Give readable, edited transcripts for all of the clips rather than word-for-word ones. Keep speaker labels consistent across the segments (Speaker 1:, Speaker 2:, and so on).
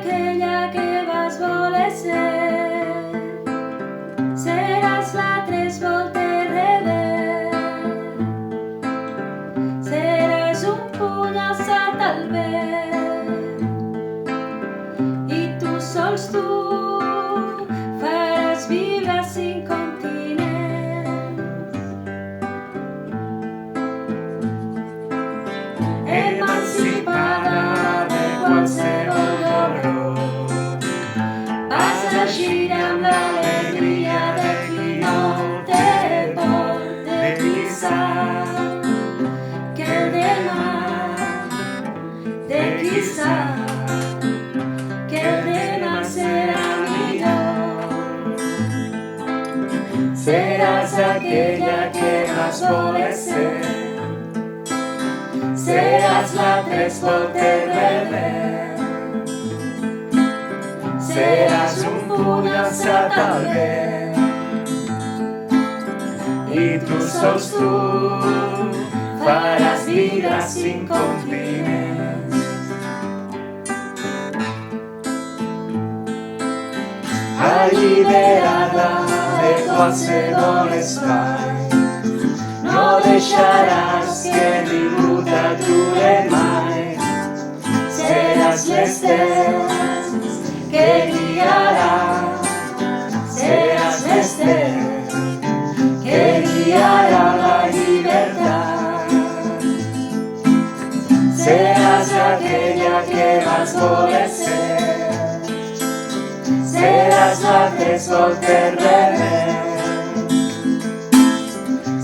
Speaker 1: aquella que vas voler ser. Seràs la tres voltes rebel. Seràs un puny alçat al vent. I tu sols tu faràs vibrar 5 continents. Emancipada de qualsevol dolor, vas a girar amb l'alegria de qui no té por, de qui sap que el demà, de qui sap que el demà serà millor. Seràs aquella que vas voler ser. Seràs la tres voltes rebel. Seràs un puny alçat al vent. I tu sols tu faràs vibrar 5 continents. Alliberada de qualsevol espai, no deixaràs que ningú t'ature mai. Seràs l'estel que guiarà, seràs l'estel que guiarà la llibertat. Seràs aquella que vas voler ser. Seràs la tres voltes rebel.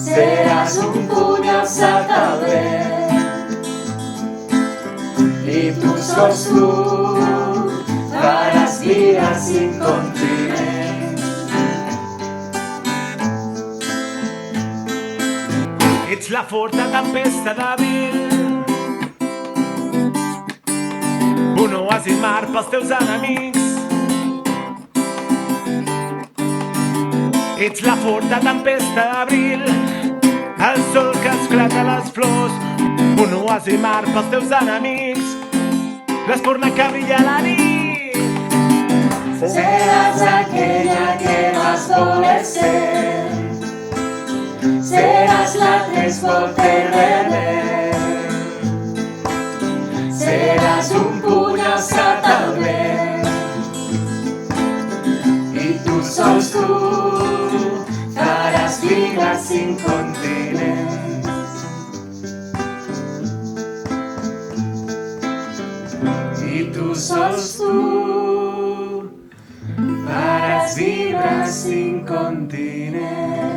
Speaker 1: Seràs un puny alçat al vent. I tu sols tu faràs vibrar 5 continents.
Speaker 2: Ets la forta tempesta d'abril, un oasi mar pels teus enemics. Ets la forta tempesta d'abril, el sol que esclata les flors, un oasi mar pels teus enemics, l'espurna que brilla a la nit.
Speaker 1: Seràs aquella que vas voler ser. Seràs la tres voltes rebel. Seràs un puny alçat al vent. I tu sols tu faràs vibrar 5 continents. I tu sols tu faràs vibrar 5 continents.